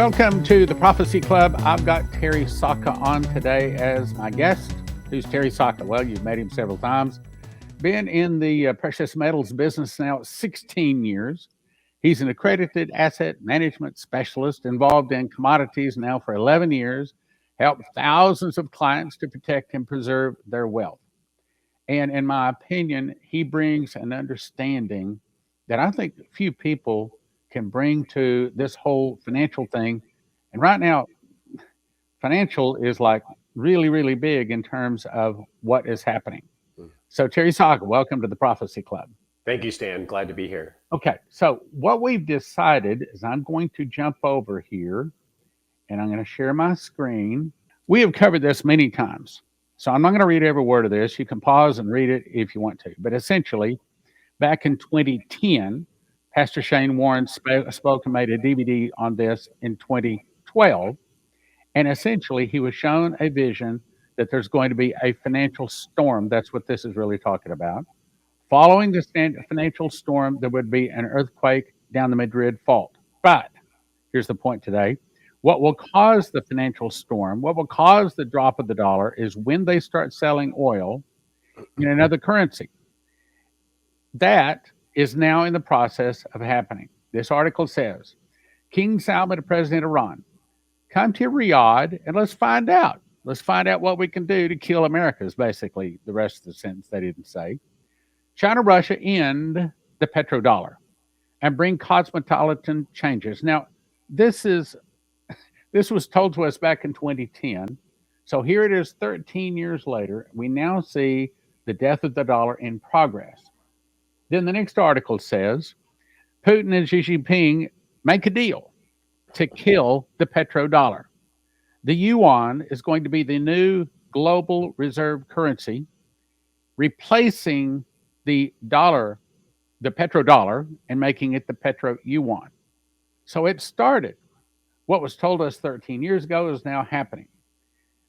Welcome to the Prophecy Club. I've got Terry Sacka on today as my guest. Who's Terry Sacka? Well, you've met him several times. Been in the precious metals business now 16 years. He's an accredited asset management specialist involved in commodities now for 11 years, helped thousands of clients to protect and preserve their wealth. And in my opinion, he brings an understanding that I think few people can bring to this whole financial thing. And right now, financial is like really, really big in terms of what is happening. So, Terry Sacka, welcome to the Prophecy Club. Thank you, Stan. Glad to be here. Okay, so what we've decided is I'm going to jump over here and I'm going to share my screen. We have covered this many times, so I'm not going to read every word of this. You can pause and read it if you want to. But essentially, back in 2010, Pastor Shane Warren spoke and made a DVD on this in 2012. And essentially, he was shown a vision that there's going to be a financial storm. That's what this is really talking about. Following the financial storm, there would be an earthquake down the Madrid Fault. But here's the point today. What will cause the financial storm, what will cause the drop of the dollar is when they start selling oil in another currency. That is now in the process of happening. This article says, King Salman, the president of Iran, come to Riyadh and let's find out. Let's find out what we can do to kill America is basically the rest of the sentence they didn't say. China, Russia end the Petro-Dollar and bring cosmopolitan changes. Now, this was told to us back in 2010. So here it is 13 years later. We now see the death of the dollar in progress. Then the next article says, Putin and Xi Jinping make a deal to kill the petrodollar. The yuan is going to be the new global reserve currency, replacing the dollar, the petrodollar, and making it the Petro-Yuan. So it started. What was told us 13 years ago is now happening.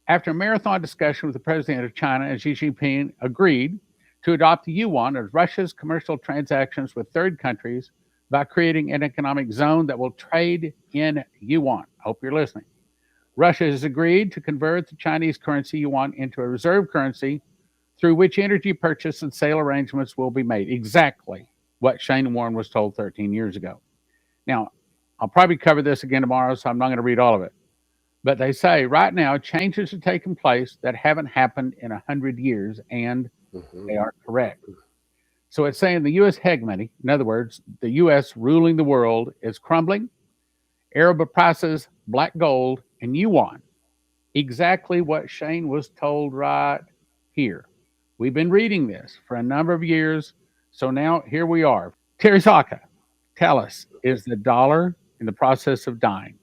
After a marathon discussion with the president of China and Xi Jinping agreed to adopt the yuan as Russia's commercial transactions with third countries by creating an economic zone that will trade in yuan. I hope you're listening. Russia has agreed to convert the Chinese currency yuan into a reserve currency through which energy purchase and sale arrangements will be made. Exactly what Shane Warren was told 13 years ago. Now, I'll probably cover this again tomorrow, so I'm not going to read all of it. But they say right now changes are taking place that haven't happened in 100 years, and they are correct. So it's saying the U.S. hegemony, in other words, the U.S. ruling the world, is crumbling. Arab prices, black gold, and yuan. Exactly what Shane was told right here. We've been reading this for a number of years, so now here we are. Terry Sacka, tell us, is the dollar in the process of dying?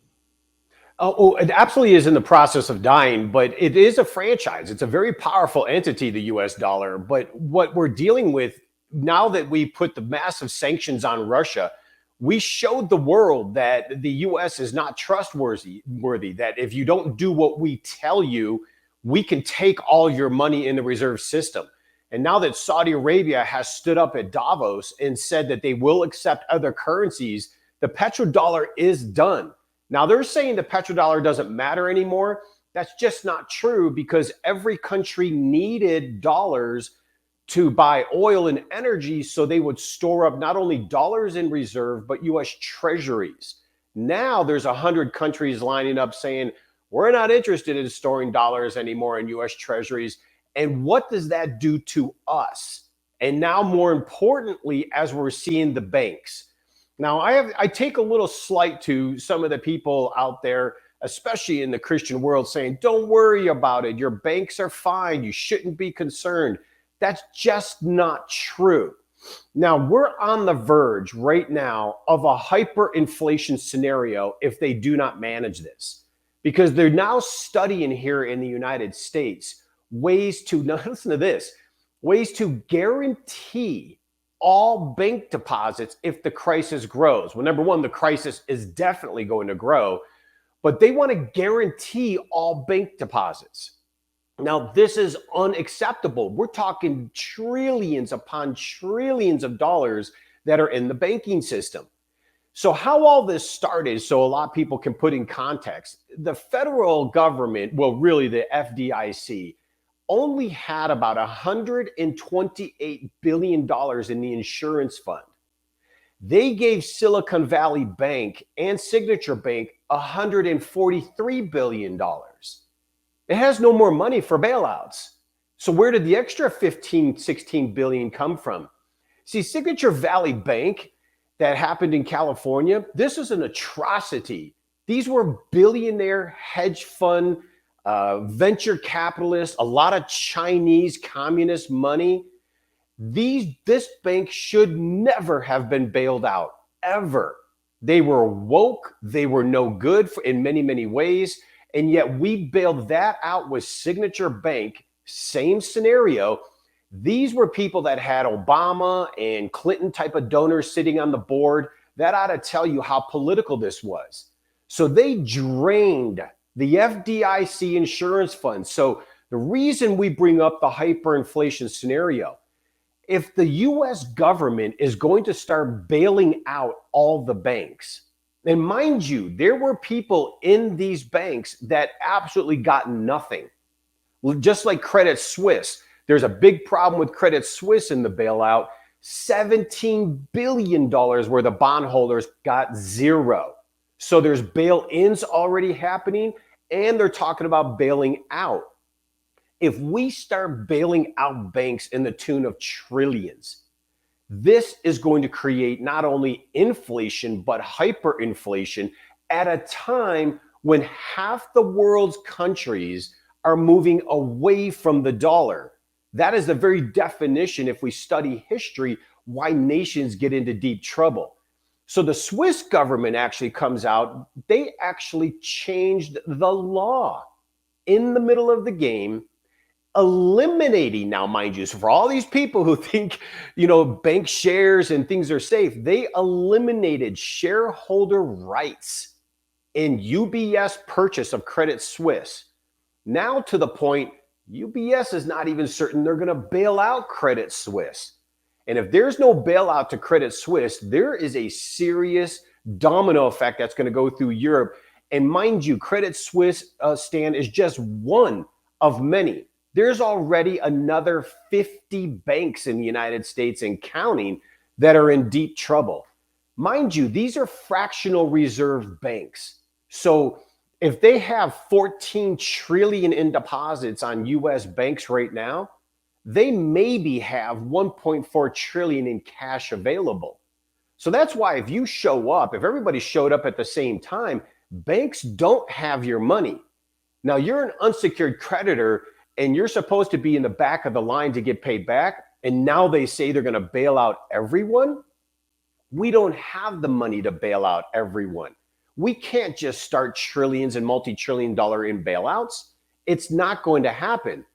Oh, it absolutely is in the process of dying, but it is a franchise. It's a very powerful entity, the US dollar. But what we're dealing with now that we put the massive sanctions on Russia, we showed the world that the US is not trustworthy, that if you don't do what we tell you, we can take all your money in the reserve system. And now that Saudi Arabia has stood up at Davos and said that they will accept other currencies, the petrodollar is done. Now, they're saying the petrodollar doesn't matter anymore. That's just not true because every country needed dollars to buy oil and energy, so they would store up not only dollars in reserve, but U.S. treasuries. Now there's 100 countries lining up saying, we're not interested in storing dollars anymore in U.S. treasuries. And what does that do to us? And now, more importantly, as we're seeing the banks. Now, I take a little slight to some of the people out there, especially in the Christian world, saying, don't worry about it. Your banks are fine. You shouldn't be concerned. That's just not true. Now, we're on the verge right now of a hyperinflation scenario if they do not manage this, because they're now studying here in the United States ways to, now listen to this, ways to guarantee all bank deposits if the crisis grows. Well, number one, the crisis is definitely going to grow, but they want to guarantee all bank deposits. Now, this is unacceptable. We're talking trillions upon trillions of dollars that are in the banking system. So how all this started, so a lot of people can put in context, the federal government, well, really the FDIC, only had about $128 billion in the insurance fund. They gave Silicon Valley Bank and Signature Bank $143 billion. It has no more money for bailouts. So where did the extra 15, 16 billion come from? See, Signature Valley Bank that happened in California, this is an atrocity. These were billionaire hedge fund, venture capitalists, a lot of Chinese communist money. This bank should never have been bailed out, ever. They were woke. They were no good in many, many ways. And yet we bailed that out with Signature Bank, same scenario. These were people that had Obama and Clinton type of donors sitting on the board. That ought to tell you how political this was. So they drained the FDIC insurance fund. So the reason we bring up the hyperinflation scenario, if the US government is going to start bailing out all the banks, and mind you, there were people in these banks that absolutely got nothing. Just like Credit Suisse, there's a big problem with Credit Suisse in the bailout. $17 billion where the bondholders got zero. So there's bail-ins already happening, and they're talking about bailing out. If we start bailing out banks in the tune of trillions, this is going to create not only inflation, but hyperinflation at a time when half the world's countries are moving away from the dollar. That is the very definition, if we study history, why nations get into deep trouble. So the Swiss government actually comes out, they actually changed the law in the middle of the game, eliminating, now mind you, so for all these people who think, bank shares and things are safe, they eliminated shareholder rights in UBS purchase of Credit Suisse. Now to the point, UBS is not even certain they're going to bail out Credit Suisse. And if there's no bailout to Credit Suisse, there is a serious domino effect that's going to go through Europe. And mind you, Credit Suisse, Stan, is just one of many. There's already another 50 banks in the United States and counting that are in deep trouble. Mind you, these are fractional reserve banks. So if they have 14 trillion in deposits on US banks right now, they maybe have 1.4 trillion in cash available. So that's why if you show up, if everybody showed up at the same time, banks don't have your money. Now you're an unsecured creditor and you're supposed to be in the back of the line to get paid back. And now they say they're going to bail out everyone. We don't have the money to bail out everyone. We can't just start trillions and multi-trillion dollar in bailouts. It's not going to happen.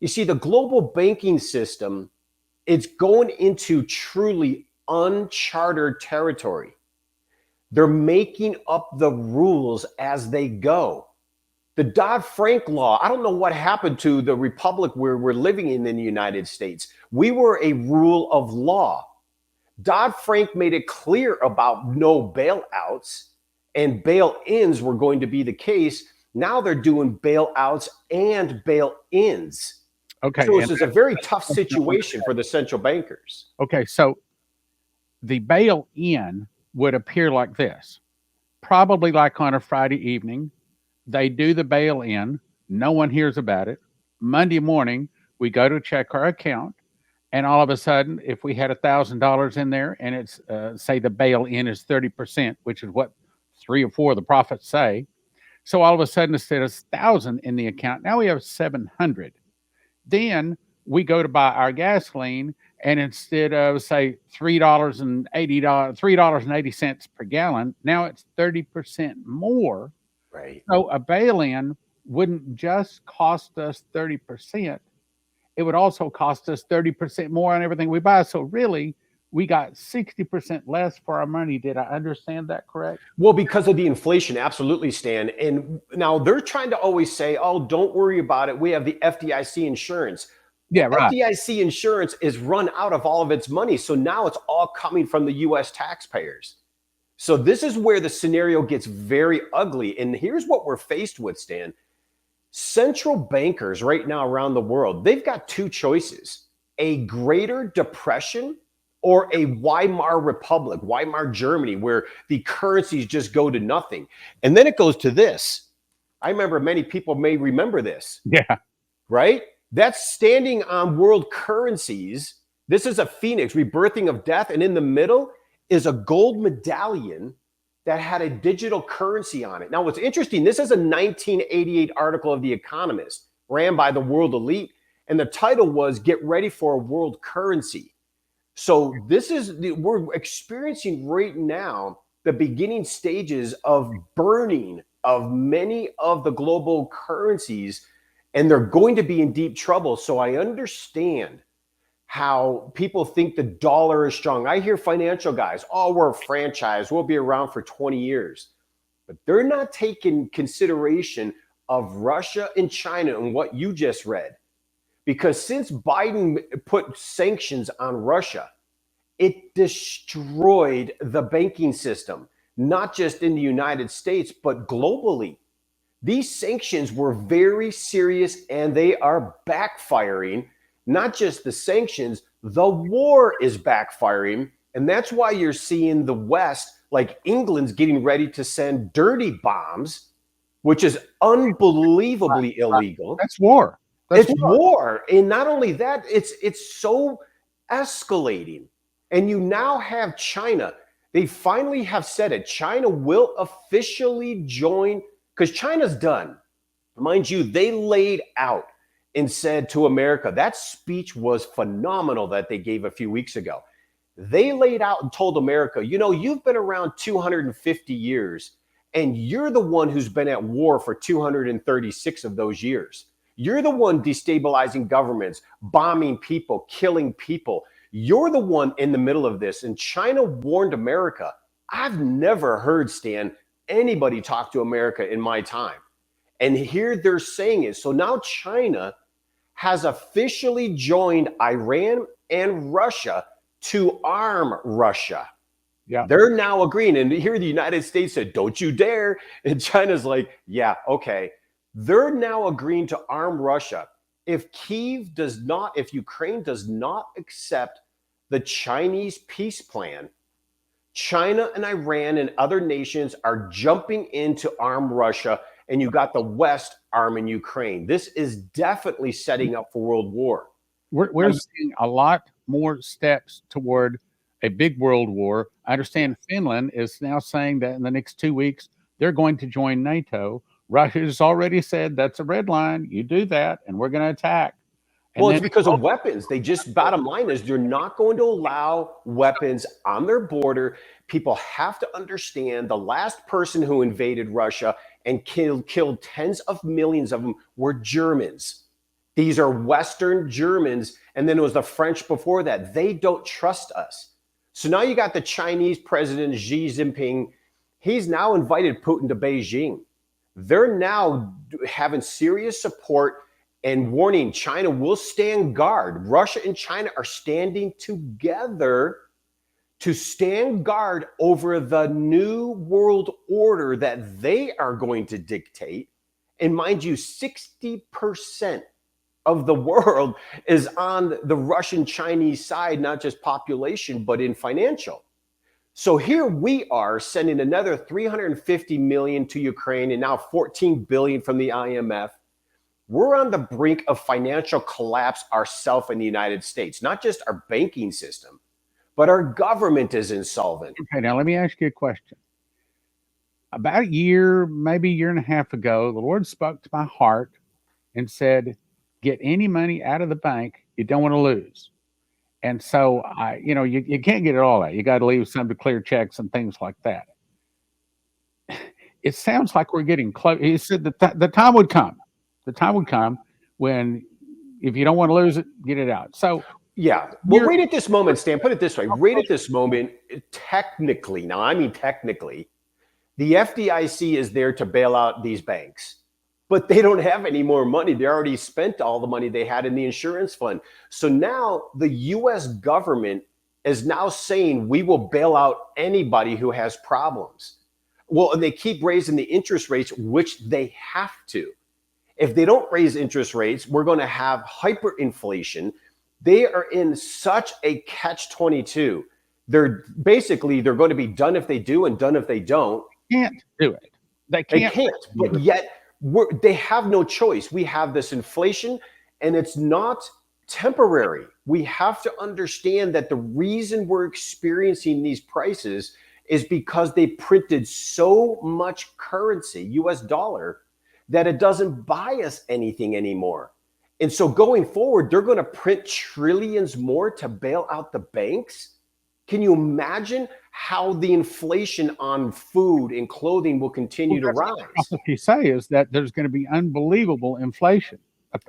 You see, the global banking system, it's going into truly uncharted territory. They're making up the rules as they go. The Dodd-Frank law, I don't know what happened to the republic where we're living in the United States. We were a rule of law. Dodd-Frank made it clear about no bailouts, and bail-ins were going to be the case. Now they're doing bailouts and bail-ins. Okay. So this is a very tough situation for the central bankers. Okay, so the bail-in would appear like this. Probably like on a Friday evening, they do the bail-in. No one hears about it. Monday morning, we go to check our account, and all of a sudden, if we had $1,000 in there, and it's say the bail-in is 30%, which is what 3 or 4 of the prophets say. So all of a sudden, instead of 1,000 in the account, now we have 700. Then we go to buy our gasoline, and instead of say $3.80 per gallon, now it's 30% more. Right. So a bail-in wouldn't just cost us 30%. It would also cost us 30% more on everything we buy. So really, we got 60% less for our money. Did I understand that correct? Well, because of the inflation, absolutely, Stan. And now they're trying to always say, oh, don't worry about it. We have the FDIC insurance. Yeah, right. FDIC insurance is run out of all of its money. So now it's all coming from the US taxpayers. So this is where the scenario gets very ugly. And here's what we're faced with, Stan. Central bankers right now around the world, they've got two choices: a greater depression or a Weimar Republic, Weimar Germany, where the currencies just go to nothing. And then it goes to this. I remember many people may remember this. Yeah. Right? That's standing on world currencies. This is a phoenix, rebirthing of death. And in the middle is a gold medallion that had a digital currency on it. Now, what's interesting, this is a 1988 article of The Economist, ran by the world elite. And the title was "Get Ready for a World Currency." So we're experiencing right now the beginning stages of burning of many of the global currencies, and they're going to be in deep trouble. So I understand how people think the dollar is strong. I hear financial guys, oh, we're a franchise, we'll be around for 20 years. But they're not taking consideration of Russia and China and what you just read. Because since Biden put sanctions on Russia, it destroyed the banking system, not just in the United States, but globally. These sanctions were very serious and they are backfiring. Not just the sanctions, the war is backfiring. And that's why you're seeing the West, like England's getting ready to send dirty bombs, which is unbelievably illegal. That's war. It's war. And not only that, it's so escalating. And you now have China. They finally have said it. China will officially join, because China's done. Mind you, they laid out and said to America, that speech was phenomenal that they gave a few weeks ago. They laid out and told America, you know, you've been around 250 years, and you're the one who's been at war for 236 of those years. You're the one destabilizing governments, bombing people, killing people. You're the one in the middle of this. And China warned America. I've never heard, Stan, anybody talk to America in my time. And here they're saying it. So now China has officially joined Iran and Russia to arm Russia. Yeah. They're now agreeing. And here the United States said, don't you dare. And China's like, yeah, okay. They're now agreeing to arm Russia. If Ukraine does not accept the Chinese peace plan, China and Iran and other nations are jumping in to arm Russia, and you got the West arming Ukraine. This is definitely setting up for World War. We're seeing a lot more steps toward a big world war. I understand Finland is now saying that in the next 2 weeks, they're going to join NATO. Russia has already said that's a red line. You do that, and we're going to attack. Well, it's because of weapons. They just, bottom line is, you're not going to allow weapons on their border. People have to understand the last person who invaded Russia and killed tens of millions of them were Germans. These are Western Germans. And then it was the French before that. They don't trust us. So now you got the Chinese president, Xi Jinping. He's now invited Putin to Beijing. They're now having serious support and warning China will stand guard. Russia and China are standing together to stand guard over the new world order that they are going to dictate. And mind you, 60% of the world is on the Russian-Chinese side, not just population, but in financial. So here we are sending another $350 million to Ukraine and now $14 billion from the IMF. We're on the brink of financial collapse ourselves in the United States, not just our banking system, but our government is insolvent. Okay, now let me ask you a question. About a year, maybe a year and a half ago, the Lord spoke to my heart and said, get any money out of the bank you don't want to lose. And so you can't get it all out. You got to leave some to clear checks and things like that. It sounds like we're getting close. He said that the time would come. The time would come when, if you don't want to lose it, get it out. So, yeah. Well, right at this moment, Stan, put it this way. Right at this moment, technically, now I mean technically, the FDIC is there to bail out these banks. But they don't have any more money. They already spent all the money they had in the insurance fund. So now the U.S. government is now saying we will bail out anybody who has problems. Well, and they keep raising the interest rates, which they have to. If they don't raise interest rates, we're going to have hyperinflation. They are in such a catch-22. They're going to be done if they do and done if they don't. Can't do it. They can't, but yet they have no choice. We have this inflation, and it's not temporary. We have to understand that the reason we're experiencing these prices is because they printed so much currency, US dollar, that it doesn't buy us anything anymore. And so going forward, they're going to print trillions more to bail out the banks. Can you imagine how the inflation on food and clothing will continue to rise? What you say is that there's going to be unbelievable inflation.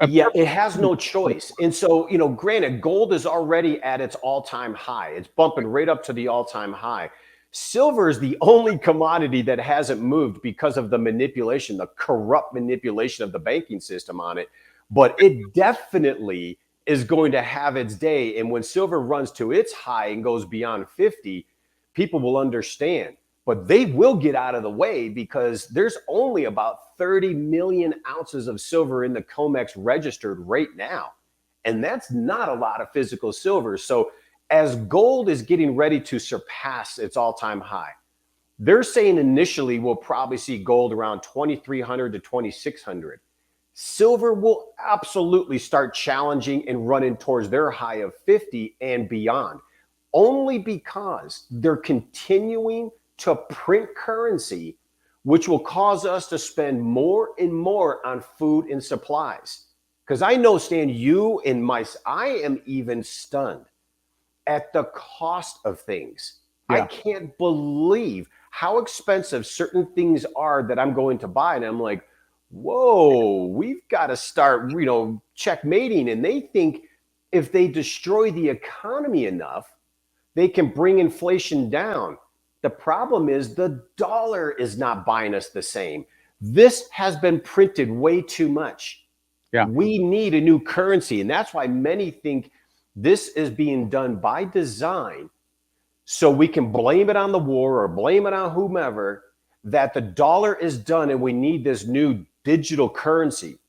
Yeah, it has no choice. And so, granted, gold is already at its all-time high. It's bumping right up to the all-time high. Silver is the only commodity that hasn't moved because of the manipulation, the corrupt manipulation of the banking system on it. But it definitely is going to have its day. And when silver runs to its high and goes beyond 50, people will understand. But they will get out of the way because there's only about 30 million ounces of silver in the COMEX registered right now. And that's not a lot of physical silver. So as gold is getting ready to surpass its all-time high, they're saying initially we'll probably see gold around 2,300 to 2,600. Silver will absolutely start challenging and running towards their high of 50 and beyond, only because they're continuing to print currency, which will cause us to spend more and more on food and supplies. Because I know, Stan, I am even stunned at the cost of things. Yeah. I can't believe how expensive certain things are that I'm going to buy. And I'm like, whoa, we've got to start, checkmating. And they think if they destroy the economy enough, they can bring inflation down. The problem is the dollar is not buying us the same. This has been printed way too much. Yeah. We need a new currency. And that's why many think this is being done by design so we can blame it on the war or blame it on whomever, that the dollar is done and we need this new digital currency.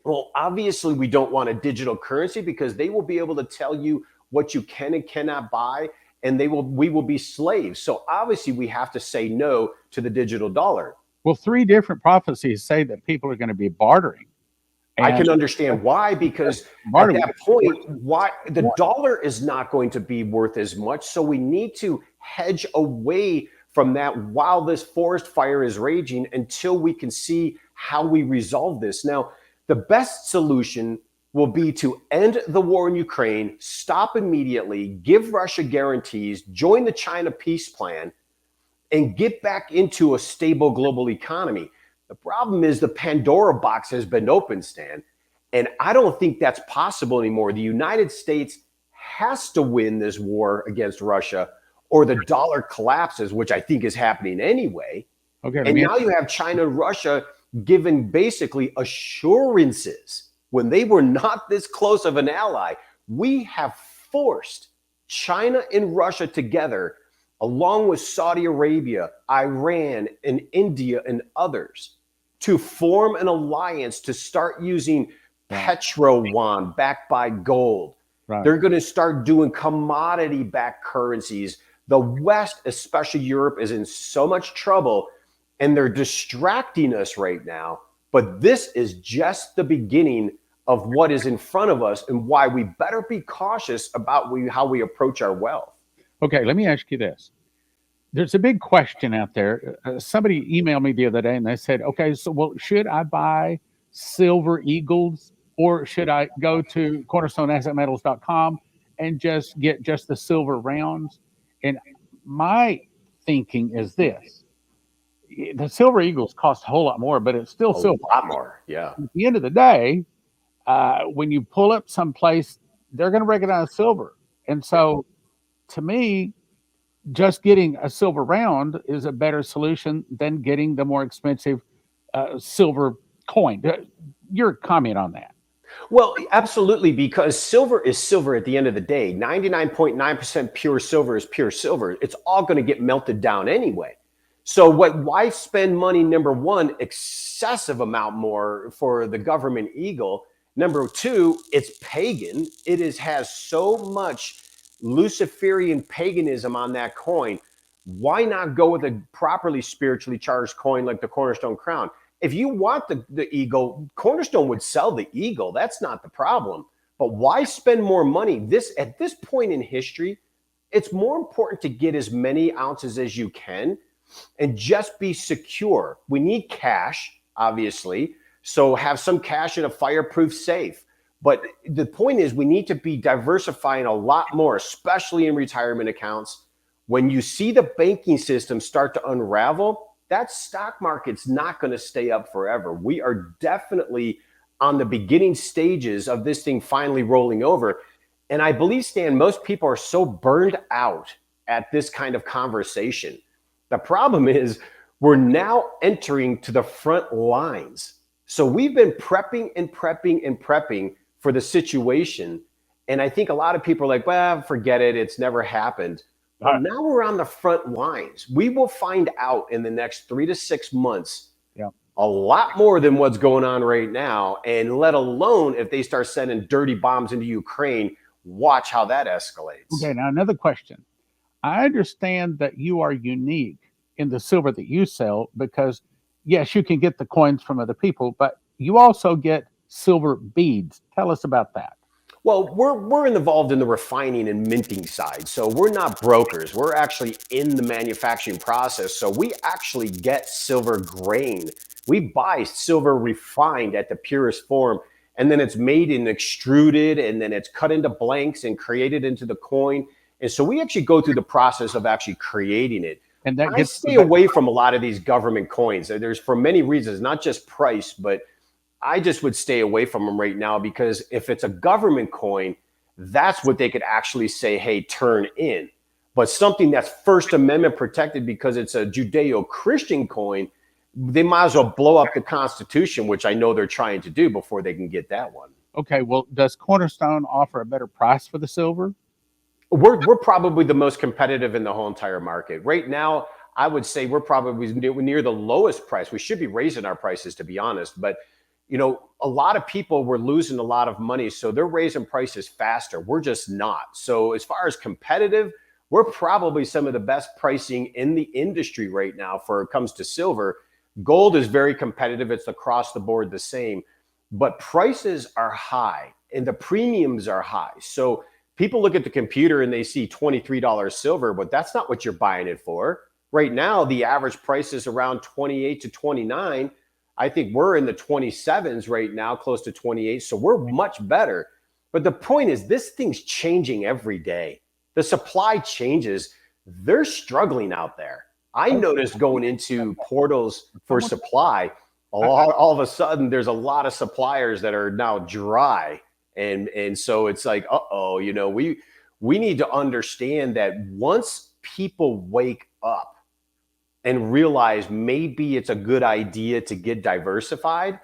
Well, obviously we don't want a digital currency because they will be able to tell you what you can and cannot buy, and we will be slaves. So obviously we have to say no to the digital dollar. Well, 3 different prophecies say that people are going to be bartering. I can understand why, because at that point, why the dollar is not going to be worth as much. So we need to hedge away from that while this forest fire is raging until we can see how we resolve this. Now, the best solution will be to end the war in Ukraine, stop immediately, give Russia guarantees, join the China peace plan, and get back into a stable global economy. The problem is the Pandora box has been opened, Stan, and I don't think that's possible anymore. The United States has to win this war against Russia or the dollar collapses, which I think is happening anyway. Okay, and now you have China and Russia giving basically assurances when they were not this close of an ally. We have forced China and Russia together, along with Saudi Arabia, Iran, and India and others, to form an alliance to start using PetroYuan backed by gold. Right. They're going to start doing commodity-backed currencies. The West, especially Europe, is in so much trouble, and they're distracting us right now. But this is just the beginning of what is in front of us and why we better be cautious about how we approach our wealth. Okay, let me ask you this. There's a big question out there. Somebody emailed me the other day and they said, okay, so should I buy silver eagles or should I go to cornerstoneassetmetals.com and just get just the silver rounds? And my thinking is this. The silver eagles cost a whole lot more, but it's still silver. A lot more, yeah. At the end of the day, when you pull up someplace, they're going to recognize silver. And so to me, just getting a silver round is a better solution than getting the more expensive silver coin. Your comment on that? Well, absolutely, because silver is silver at the end of the day. 99.9% pure silver is pure silver. It's all going to get melted down anyway. So why spend money, number one, excessive amount more for the government eagle? Number two, it's pagan. Has so much Luciferian paganism on that coin. Why not go with a properly spiritually charged coin like the Cornerstone crown? If you want the eagle, Cornerstone would sell the eagle. That's not the problem. But why spend more money? At this point in history, it's more important to get as many ounces as you can and just be secure. We need cash, obviously. So have some cash in a fireproof safe. But the point is, we need to be diversifying a lot more, especially in retirement accounts. When you see the banking system start to unravel, that stock market's not going to stay up forever. We are definitely on the beginning stages of this thing finally rolling over. And I believe, Stan, most people are so burned out at this kind of conversation. The problem is we're now entering to the front lines. So we've been prepping and prepping and prepping for the situation. And I think a lot of people are like, well, forget it. It's never happened. But now we're on the front lines. We will find out in the next 3 to 6 months a lot more than what's going on right now. And let alone if they start sending dirty bombs into Ukraine, watch how that escalates. Okay, now another question. I understand that you are unique in the silver that you sell because, yes, you can get the coins from other people, but you also get silver beads. Tell us about that. Well, we're involved in the refining and minting side. So we're not brokers. We're actually in the manufacturing process. So we actually get silver grain. We buy silver refined at the purest form, and then it's made and extruded, and then it's cut into blanks and created into the coin. And so we actually go through the process of actually creating it. And that I stay away from a lot of these government coins. There's for many reasons, not just price, but I just would stay away from them right now, because if it's a government coin, that's what they could actually say, hey, turn in. But something that's First Amendment protected because it's a Judeo-Christian coin, they might as well blow up the Constitution, which I know they're trying to do before they can get that one. Okay, well, does Cornerstone offer a better price for the silver? We're probably the most competitive in the whole entire market. Right now, I would say we're probably near the lowest price. We should be raising our prices, to be honest. But a lot of people were losing a lot of money, so they're raising prices faster. We're just not. So as far as competitive, we're probably some of the best pricing in the industry right now for it comes to silver. Gold is very competitive. It's across the board the same, but prices are high and the premiums are high. So people look at the computer and they see $23 silver, but that's not what you're buying it for. Right now, the average price is around 28 to 29. I think we're in the 27s right now, close to 28. So we're much better. But the point is, this thing's changing every day. The supply changes. They're struggling out there. I noticed going into portals for supply, all of a sudden, there's a lot of suppliers that are now dry. And so it's like, we need to understand that once people wake up and realize maybe it's a good idea to get diversified,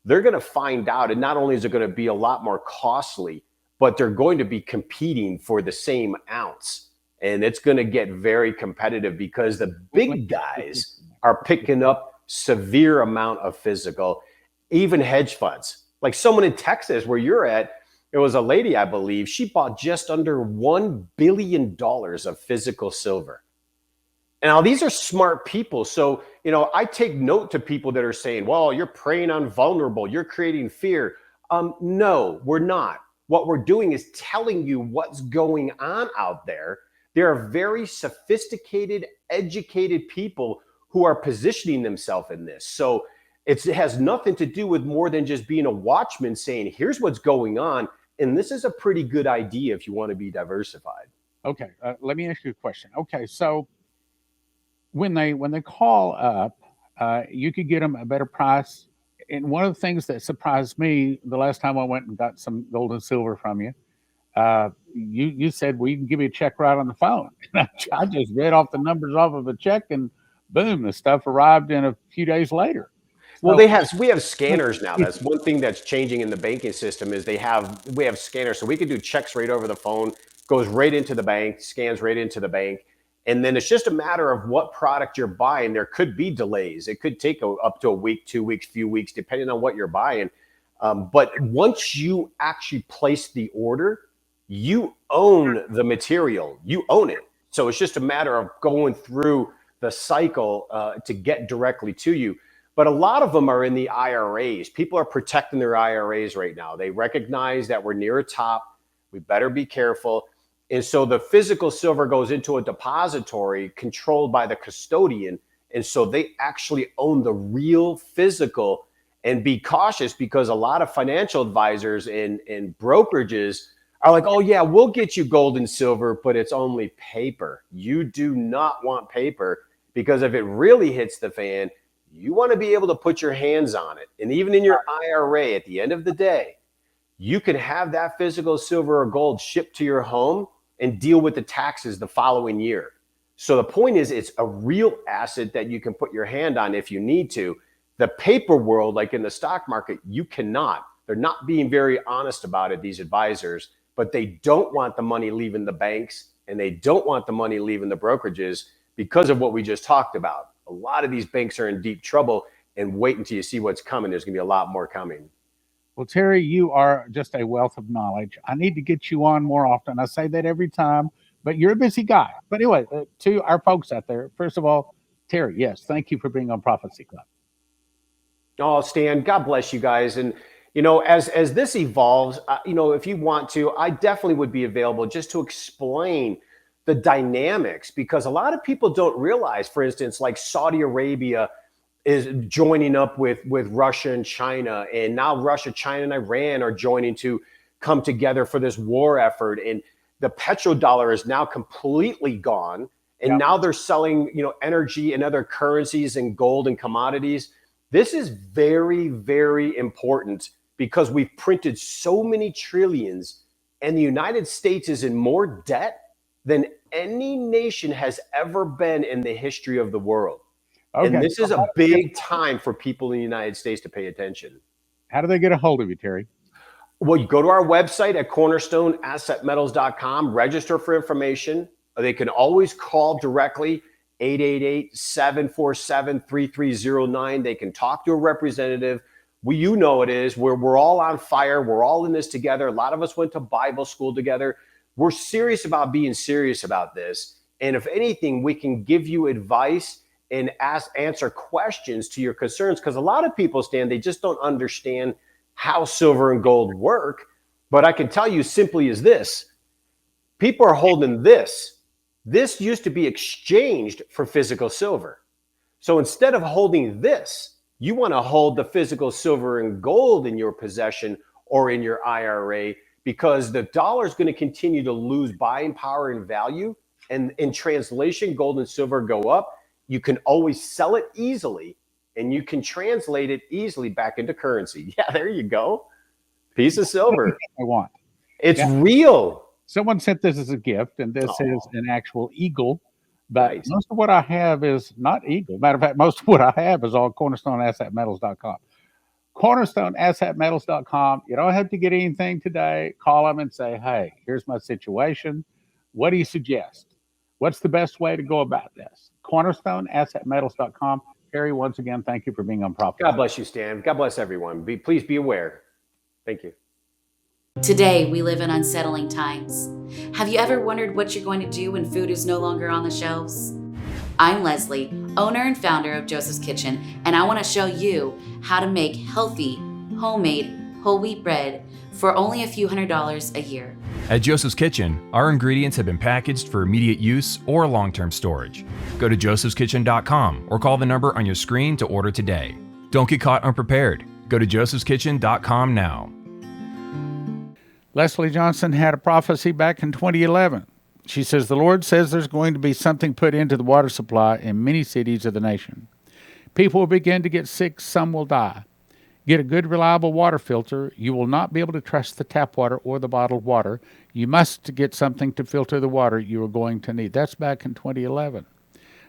they're going to find out. And not only is it going to be a lot more costly, but they're going to be competing for the same ounce. And it's going to get very competitive because the big guys are picking up severe amount of physical, even hedge funds. Like someone in Texas where you're at, it was a lady, I believe, she bought just under $1 billion of physical silver. Now, these are smart people. So, I take note to people that are saying, well, you're preying on vulnerable, you're creating fear. No, we're not. What we're doing is telling you what's going on out there. There are very sophisticated, educated people who are positioning themselves in this. So it has nothing to do with more than just being a watchman saying, here's what's going on. And this is a pretty good idea if you want to be diversified. Okay, let me ask you a question. Okay, so when they call up, you could get them a better price. And one of the things that surprised me the last time I went and got some gold and silver from you, you said, well, you can give me a check right on the phone. I just read off the numbers off of a check, and boom, the stuff arrived in a few days later. Well, So, we have scanners now. That's one thing that's changing in the banking system is we have scanners. So we can do checks right over the phone, goes right into the bank, scans right into the bank. And then it's just a matter of what product you're buying. There could be delays. It could take up to a week, 2 weeks, few weeks, depending on what you're buying. But once you actually place the order, you own the material. You own it. So it's just a matter of going through the cycle to get directly to you. But a lot of them are in the IRAs. People are protecting their IRAs right now. They recognize that we're near a top. We better be careful. And so the physical silver goes into a depository controlled by the custodian. And so they actually own the real physical. And be cautious, because a lot of financial advisors and brokerages are like, oh, yeah, we'll get you gold and silver, but it's only paper. You do not want paper, because if it really hits the fan, you want to be able to put your hands on it. And even in your IRA, at the end of the day, you can have that physical silver or gold shipped to your home and deal with the taxes the following year. So the point is, it's a real asset that you can put your hand on if you need to. The paper world, like in the stock market, you cannot. They're not being very honest about it, these advisors, but they don't want the money leaving the banks, and they don't want the money leaving the brokerages because of what we just talked about. A lot of these banks are in deep trouble, and wait until you see what's coming. There's going to be a lot more coming. well, Terry, you are just a wealth of knowledge. I need to get you on more often. I say that every time, but you're a busy guy. But anyway, to our folks out there, first of all, Terry, yes, thank you for being on Prophecy Club. Oh, Stan, God bless you guys. And, you know, as this evolves, you know, if you want to, I definitely would be available just to explain the dynamics, because a lot of people don't realize, for instance, like Saudi Arabia is joining up with Russia and China, and now Russia, China, and Iran are joining to come together for this war effort. And the petrodollar is now completely gone. And now they're selling, you know, energy and other currencies and gold and commodities. This is very, very important, because we've printed so many trillions, and the United States is in more debt than any nation has ever been in the history of the world. Okay. And this is a big time for people in the United States to pay attention. How do they get a hold of you, Terry? Well, you go to our website at cornerstoneassetmetals.com, register for information. They can always call directly, 888-747-3309. They can talk to a representative. You know it is. We're all on fire. We're all in this together. A lot of us went to Bible school together. We're serious about being serious about this. And if anything, we can give you advice and answer questions to your concerns, because a lot of people, Stan, they just don't understand how silver and gold work. But I can tell you simply is this: people are holding this. This used to be exchanged for physical silver. So instead of holding this, you want to hold the physical silver and gold in your possession or in your IRA, because the dollar is going to continue to lose buying power and value. And in translation, gold and silver go up. You can always sell it easily, and you can translate it easily back into currency. Yeah, there you go. Piece of silver. I want. It's real. Someone sent this as a gift, and this is an actual eagle. But Nice. most of what I have is not eagle. Matter of fact, most of what I have is all cornerstoneassetmetals.com. Cornerstoneassetmetals.com. You don't have to get anything today. Call them and say, hey, here's my situation. What do you suggest? What's the best way to go about this? Cornerstoneassetmetals.com. Terry, once again, thank you for being on Prophecy. God bless you, Stan. God bless everyone. Please be aware. Thank you. Today, we live in unsettling times. Have you ever wondered what you're going to do when food is no longer on the shelves? I'm Leslie, owner and founder of Joseph's Kitchen, and I want to show you how to make healthy, homemade, whole wheat bread for only a few $100s a year. At Joseph's Kitchen, our ingredients have been packaged for immediate use or long-term storage. Go to josephskitchen.com or call the number on your screen to order today. Don't get caught unprepared. Go to josephskitchen.com now. Leslie Johnson had a prophecy back in 2011. She says, the Lord says there's going to be something put into the water supply in many cities of the nation. People will begin to get sick, some will die. Get a good, reliable water filter. You will not be able to trust the tap water or the bottled water. You must get something to filter the water you are going to need. That's back in 2011.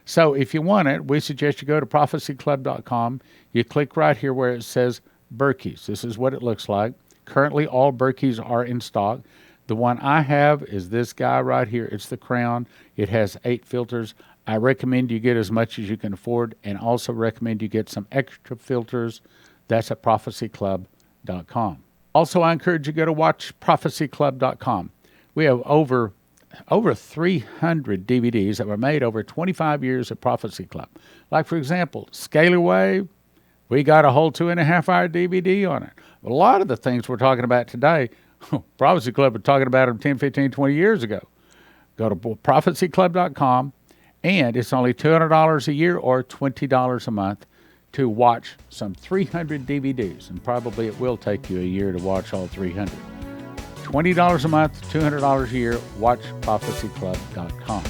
So if you want it, we suggest you go to prophecyclub.com. You click right here where it says Berkeys. This is what it looks like. Currently, all Berkeys are in stock. The one I have is this guy right here. It's the Crown. It has 8 filters. I recommend you get as much as you can afford, and also recommend you get some extra filters. That's at prophecyclub.com. Also, I encourage you to go to watchprophecyclub.com. We have over 300 DVDs that were made over 25 years at Prophecy Club. Like, for example, Scalar Wave, we got a whole 2.5-hour DVD on it. A lot of the things we're talking about today, Prophecy Club was talking about them 10, 15, 20 years ago. Go to prophecyclub.com, and it's only $200 a year or $20 a month to watch some 300 DVDs, and probably it will take you a year to watch all 300. $20 a month, $200 a year, watchprophecyclub.com.